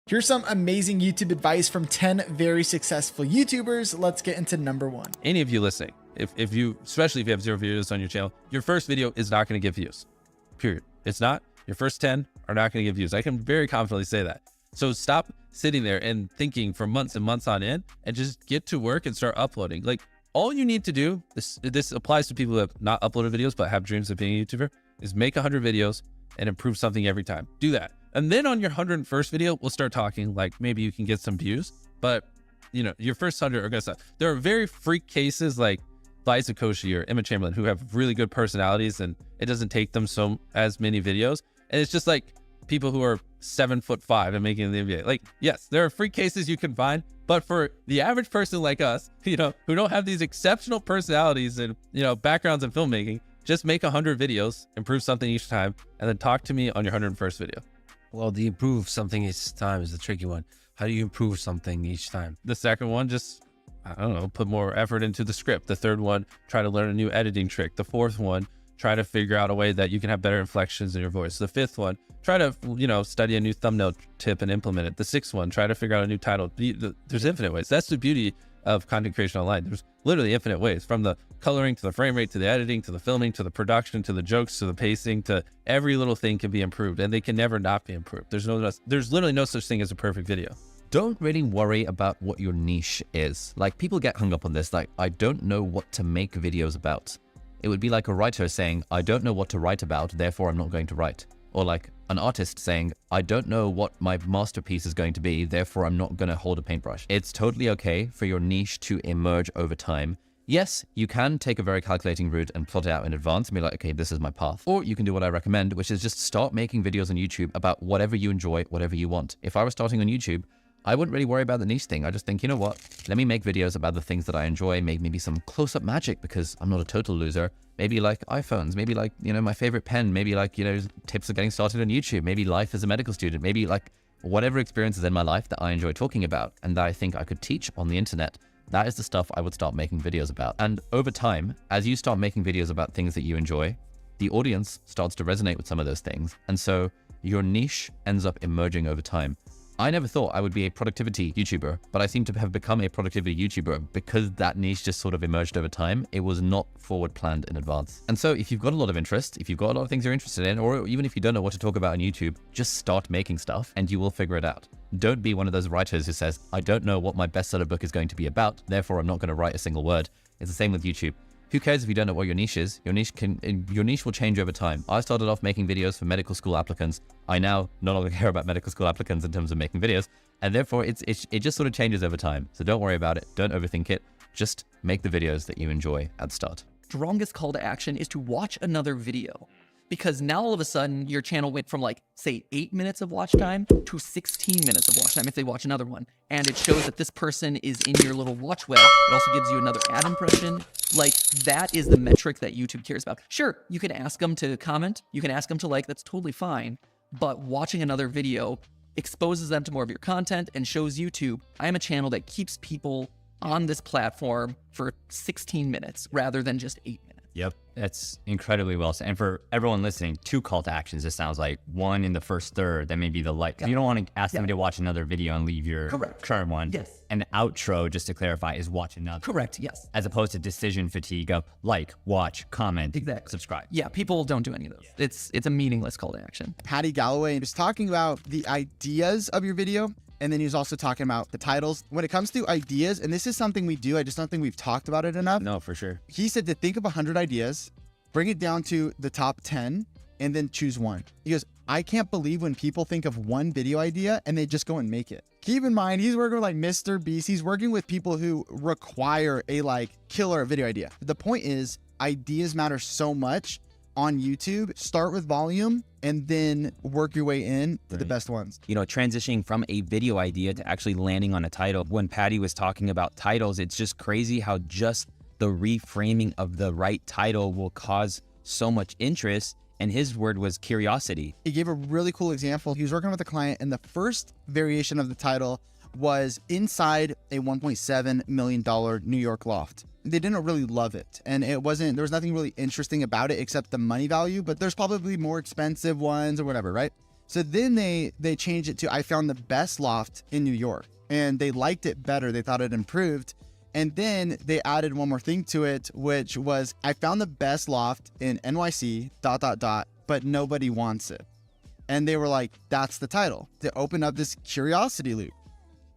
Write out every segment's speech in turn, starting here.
Here's some amazing YouTube advice from 10 very successful YouTubers. Let's get into number 1. Any of you listening, if you, especially if you have 0 videos on your channel, your first video is not going to get views, period. It's not. Your first 10 are not going to get views. I can very confidently say that. So stop sitting there and thinking for months and months on end and just get to work and start uploading. Like, all you need to do, this applies to people who have not uploaded videos but have dreams of being a YouTuber, is make 100 videos and improve something every time. Do that. And then on your 101st video, we'll start talking like maybe you can get some views, but you know, your first 100 are gonna suck. There are very freak cases like Liza Koshy or Emma Chamberlain who have really good personalities and it doesn't take them as many videos. And it's just like people who are 7'5" and making the NBA. Like, yes, there are freak cases you can find, but for the average person like us, you know, who don't have these exceptional personalities and, you know, backgrounds in filmmaking, just make 100 videos, improve something each time, and then talk to me on your 101st video. Well, the improve something each time is the tricky one. How do you improve something each time? The second one, just, I don't know, put more effort into the script. The third one, try to learn a new editing trick. The fourth one, try to figure out a way that you can have better inflections in your voice. The fifth one, try to, you know, study a new thumbnail tip and implement it. The sixth one, try to figure out a new title. There's infinite ways. That's the beauty of content creation online. There's literally infinite ways, from the coloring to the frame rate, to the editing, to the filming, to the production, to the jokes, to the pacing, to every little thing can be improved, and they can never not be improved. There's literally no such thing as a perfect video. Don't really worry about what your niche is. Like, people get hung up on this, like, I don't know what to make videos about. It would be like a writer saying, I don't know what to write about, therefore I'm not going to write. Or like an artist saying, I don't know what my masterpiece is going to be, therefore I'm not going to hold a paintbrush. It's totally okay for your niche to emerge over time. Yes, you can take a very calculating route and plot it out in advance and be like, okay, this is my path. Or you can do what I recommend, which is just start making videos on YouTube about whatever you enjoy, whatever you want. If I was starting on YouTube, I wouldn't really worry about the niche thing. I just think, you know what, let me make videos about the things that I enjoy, maybe some close-up magic because I'm not a total loser. Maybe like iPhones, maybe like, you know, my favorite pen, maybe like, you know, tips of getting started on YouTube, maybe life as a medical student, maybe like whatever experiences in my life that I enjoy talking about and that I think I could teach on the internet. That is the stuff I would start making videos about. And over time, as you start making videos about things that you enjoy, the audience starts to resonate with some of those things. And so your niche ends up emerging over time. I never thought I would be a productivity YouTuber, but I seem to have become a productivity YouTuber because that niche just sort of emerged over time. It was not forward planned in advance. And so if you've got a lot of interest, if you've got a lot of things you're interested in, or even if you don't know what to talk about on YouTube, just start making stuff and you will figure it out. Don't be one of those writers who says, I don't know what my bestseller book is going to be about, therefore I'm not going to write a single word. It's the same with YouTube. Who cares if you don't know what your niche is? Your niche will change over time. I started off making videos for medical school applicants. I now no longer care about medical school applicants in terms of making videos, and therefore it just sort of changes over time. So don't worry about it. Don't overthink it. Just make the videos that you enjoy at the start. Strongest call to action is to watch another video. Because now all of a sudden your channel went from like, say 8 minutes of watch time to 16 minutes of watch time if they watch another one. And it shows that this person is in your little watch web. It also gives you another ad impression. Like, that is the metric that YouTube cares about. Sure, you can ask them to comment, you can ask them to like, that's totally fine. But watching another video exposes them to more of your content and shows YouTube, I am a channel that keeps people on this platform for 16 minutes rather than just 8 minutes. Yep, that's incredibly well said. And for everyone listening, 2 call to actions. It sounds like one in the first third, then maybe the like. You don't want to ask them to watch another video and leave your current one. Yes. And the outro, just to clarify, is watch another. Correct, yes. As opposed to decision fatigue of like, watch, comment, subscribe. Yeah, people don't do any of those. It's a meaningless call to action. Patty Galloway was talking about the ideas of your video, and then he was also talking about the titles. When it comes to ideas, and this is something we do, I just don't think we've talked about it enough. No, for sure. He said to think of 100 ideas, bring it down to the top 10, and then choose one. He goes, I can't believe when people think of one video idea and they just go and make it. Keep in mind, he's working with like MrBeast. He's working with people who require a like killer video idea. The point is, ideas matter so much on YouTube. Start with volume and then work your way in to the best ones. You know, transitioning from a video idea to actually landing on a title. When Patty was talking about titles, it's just crazy how just the reframing of the right title will cause so much interest. And his word was curiosity. He gave a really cool example. He was working with a client and the first variation of the title was inside a $1.7 million New York loft. They didn't really love it. And there was nothing really interesting about it except the money value, but there's probably more expensive ones or whatever, right? So then they changed it to, I found the best loft in New York, and they liked it better. They thought it improved. And then they added one more thing to it, which was, I found the best loft in NYC, ... but nobody wants it. And they were like, that's the title, to open up this curiosity loop.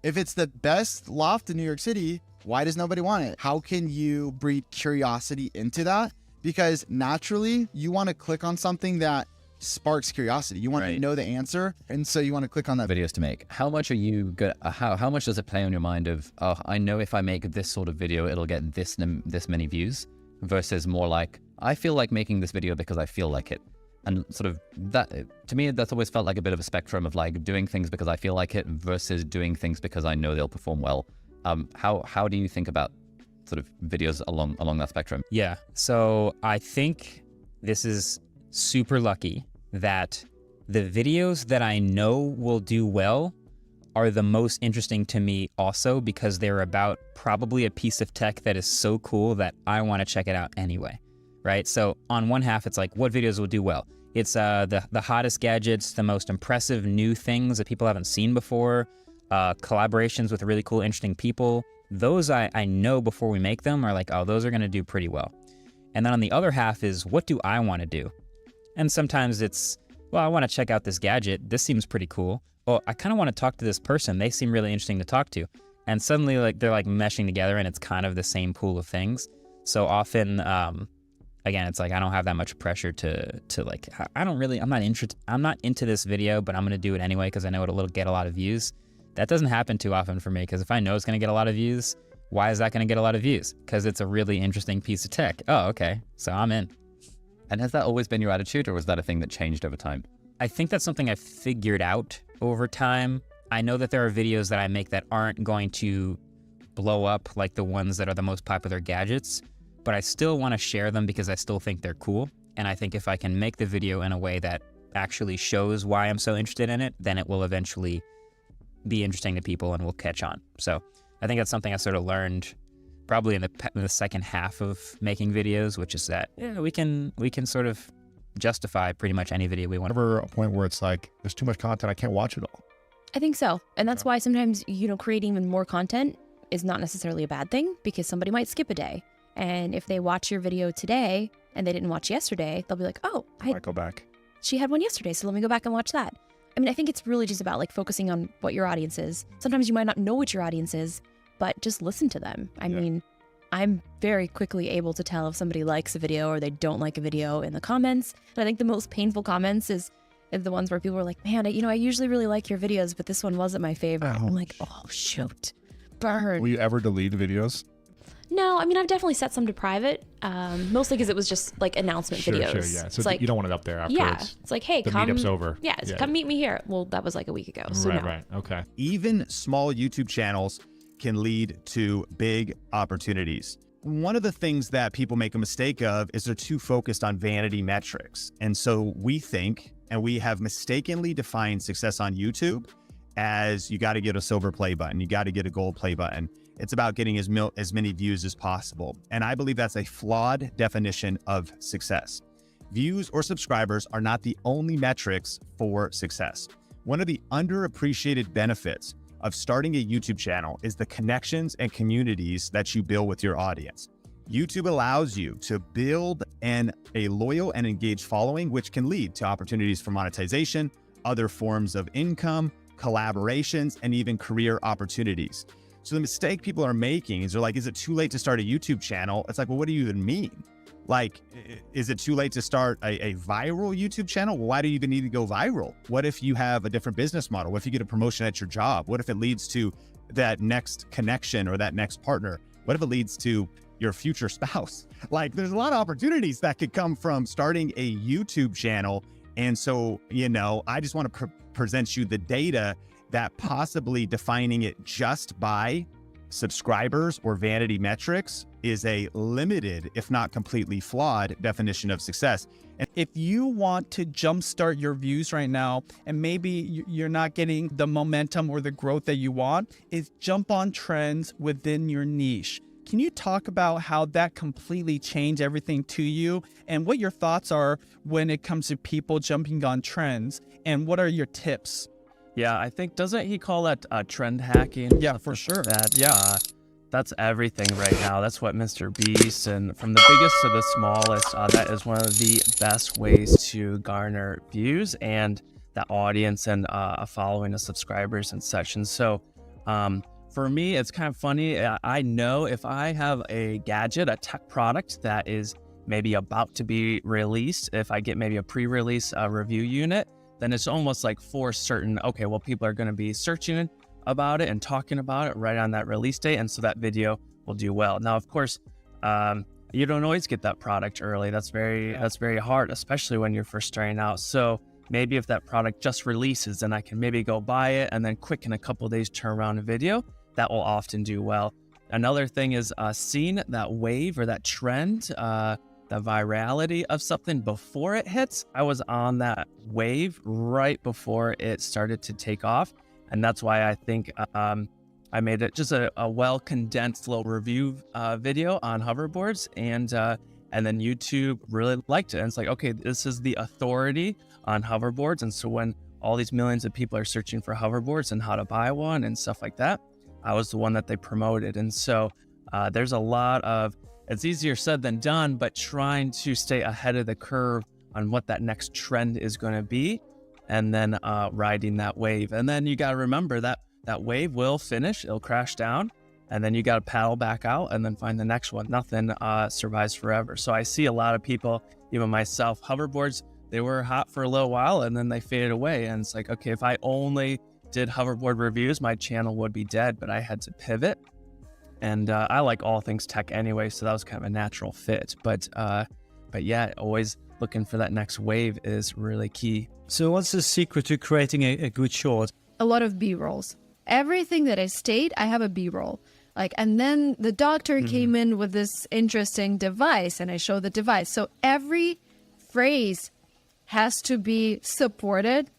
If it's the best loft in New York City, why does nobody want it? How can you breed curiosity into that? Because naturally, you want to click on something that sparks curiosity. You want to know the answer, and so you want to click on that. Videos to make. How much are you good? How much does it play on your mind of, oh, I know if I make this sort of video, it'll get this many views, versus more like, I feel like making this video because I feel like it. And sort of that, to me, that's always felt like a bit of a spectrum of like doing things because I feel like it versus doing things because I know they'll perform well. How do you think about sort of videos along that spectrum? Yeah. So I think this is super lucky that the videos that I know will do well are the most interesting to me also, because they're about probably a piece of tech that is so cool that I want to check it out anyway, right? So on one half, it's like, what videos will do well? It's the hottest gadgets, the most impressive new things that people haven't seen before, collaborations with really cool, interesting people. Those I know before we make them are like, oh, those are going to do pretty well. And then on the other half is, what do I want to do? And sometimes it's, well, I want to check out this gadget. This seems pretty cool. Oh, I kind of want to talk to this person. They seem really interesting to talk to. And suddenly like they're like meshing together and it's kind of the same pool of things. So often, again, it's like, I don't have that much pressure to like, I'm not into this video, but I'm going to do it anyway because I know it'll get a lot of views. That doesn't happen too often for me, because if I know it's going to get a lot of views, why is that going to get a lot of views? Because it's a really interesting piece of tech. Oh, okay. So I'm in. And has that always been your attitude, or was that a thing that changed over time? I think that's something I figured out over time. I know that there are videos that I make that aren't going to blow up like the ones that are the most popular gadgets, but I still want to share them because I still think they're cool. And I think if I can make the video in a way that actually shows why I'm so interested in it, then it will eventually be interesting to people and will catch on. So I think that's something I sort of learned probably in the second half of making videos, which is that, yeah, we can sort of justify pretty much any video we want. Ever a point where it's like, there's too much content, I can't watch it all? I think so. And that's why sometimes, creating even more content is not necessarily a bad thing, because somebody might skip a day. And if they watch your video today and they didn't watch yesterday, they'll be like, oh, I might go back. She had one yesterday, so let me go back and watch that. I mean, I think it's really just about like focusing on what your audience is. Sometimes you might not know what your audience is, but just listen to them. I mean, I'm very quickly able to tell if somebody likes a video or they don't like a video in the comments. And I think the most painful comments is the ones where people are like, man, I usually really like your videos, but this one wasn't my favorite. Oh. I'm like, oh, shoot, burn. Will you ever delete videos? No, I mean, I've definitely set some to private, mostly because it was just like announcement videos. Sure, yeah. So it's like, you don't want it up there afterwards. Yeah, it's like, hey, the come. meetup's over. Yeah, come meet me here. Well, that was like a week ago, so no. Right, okay. Even small YouTube channels can lead to big opportunities. One of the things that people make a mistake of is they're too focused on vanity metrics. And so we think, and we have mistakenly defined success on YouTube as you got to get a silver play button, you got to get a gold play button. It's about getting as many views as possible. And I believe that's a flawed definition of success. Views or subscribers are not the only metrics for success. One of the underappreciated benefits of starting a YouTube channel is the connections and communities that you build with your audience. YouTube allows you to build a loyal and engaged following, which can lead to opportunities for monetization, other forms of income, collaborations, and even career opportunities. So the mistake people are making is they're like, is it too late to start a YouTube channel? It's like, well, what do you even mean? Like, is it too late to start a viral YouTube channel? Well, why do you even need to go viral? What if you have a different business model? What if you get a promotion at your job? What if it leads to that next connection or that next partner? What if it leads to your future spouse? Like, there's a lot of opportunities that could come from starting a YouTube channel. And so, I just want to present you the data that possibly defining it just by subscribers or vanity metrics is a limited, if not completely flawed, definition of success. And if you want to jumpstart your views right now, and maybe you're not getting the momentum or the growth that you want, is jump on trends within your niche. Can you talk about how that completely changed everything to you and what your thoughts are when it comes to people jumping on trends, and what are your tips? Yeah, I think, doesn't he call that trend hacking? Yeah, for sure. That's everything right now. That's what MrBeast, and from the biggest to the smallest, that is one of the best ways to garner views and the audience and a following of subscribers and such. And so for me, it's kind of funny. I know if I have a gadget, a tech product that is maybe about to be released, if I get maybe a pre-release review unit, then it's almost like for certain, okay, well, people are going to be searching about it and talking about it right on that release date, and so that video will do well. Now, of course, you don't always get that product early. That's very hard, especially when you're first starting out. So maybe if that product just releases, then I can maybe go buy it and then quick in a couple of days turn around a video. That will often do well. Another thing is seeing that wave or that trend, the virality of something before it hits. I was on that wave right before it started to take off. And that's why I think I made it just a well-condensed little review video on hoverboards, and then YouTube really liked it. And it's like, okay, this is the authority on hoverboards. And so when all these millions of people are searching for hoverboards and how to buy one and stuff like that, I was the one that they promoted. And so there's a lot of, it's easier said than done, but trying to stay ahead of the curve on what that next trend is going to be, and then riding that wave. And then you got to remember that that wave will finish, it'll crash down, and then you got to paddle back out and then find the next one. Nothing survives forever. So I see a lot of people, even myself, hoverboards, they were hot for a little while and then they faded away. And it's like, okay, if I only did hoverboard reviews, my channel would be dead, but I had to pivot. And I like all things tech anyway, so that was kind of a natural fit. But yeah, always looking for that next wave is really key. So what's the secret to creating a good short? A lot of B-rolls. Everything that I state, I have a B-roll. And then the doctor came in with this interesting device, and I show the device. So every phrase has to be supported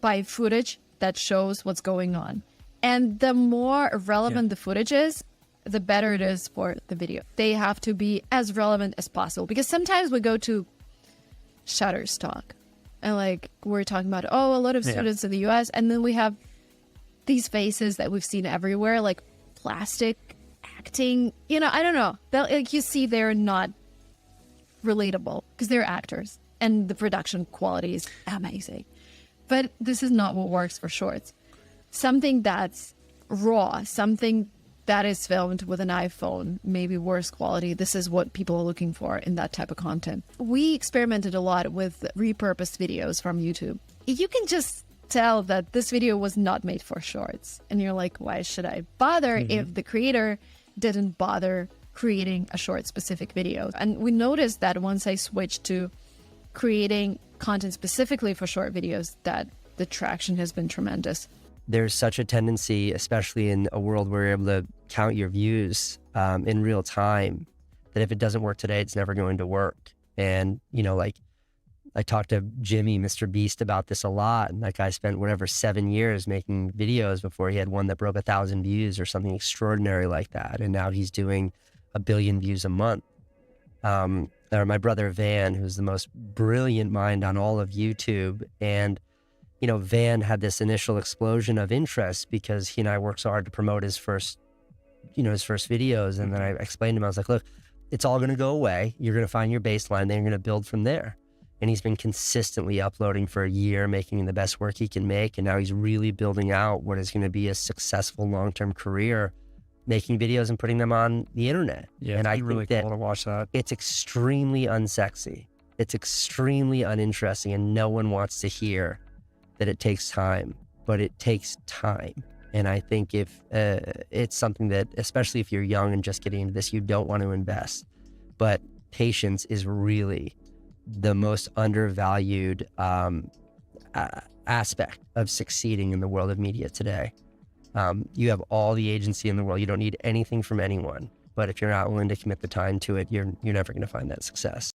by footage that shows what's going on. And the more relevant the footage is, the better it is for the video. They have to be as relevant as possible, because sometimes we go to Shutterstock and we're talking about, a lot of students in the US, and then we have these faces that we've seen everywhere, like plastic acting, I don't know. You see, they're not relatable because they're actors and the production quality is amazing. But this is not what works for shorts. Something that's raw, something that is filmed with an iPhone, maybe worse quality. This is what people are looking for in that type of content. We experimented a lot with repurposed videos from YouTube. You can just tell that this video was not made for shorts. And you're like, why should I bother if the creator didn't bother creating a short specific video? And we noticed that once I switched to creating content specifically for short videos, that the traction has been tremendous. There's such a tendency, especially in a world where you're able to count your views in real time, that if it doesn't work today, it's never going to work. And, I talked to Jimmy, MrBeast, about this a lot. And that guy spent 7 years making videos before he had one that broke 1,000 views or something extraordinary like that. And now he's doing 1 billion views a month. Or my brother Van, who's the most brilliant mind on all of YouTube. And Van had this initial explosion of interest because he and I worked so hard to promote his first videos. And then I explained to him, I was like, look, it's all going to go away. You're going to find your baseline, then you're going to build from there. And he's been consistently uploading for a year, making the best work he can make. And now he's really building out what is going to be a successful long-term career, making videos and putting them on the internet. Yeah, and I it's really think cool to watch that. It's extremely unsexy. It's extremely uninteresting, and no one wants to hear that it takes time, but it takes time. And I think if it's something that, especially if you're young and just getting into this, you don't want to invest. But patience is really the most undervalued aspect of succeeding in the world of media today. You have all the agency in the world. You don't need anything from anyone. But if you're not willing to commit the time to it, you're never going to find that success.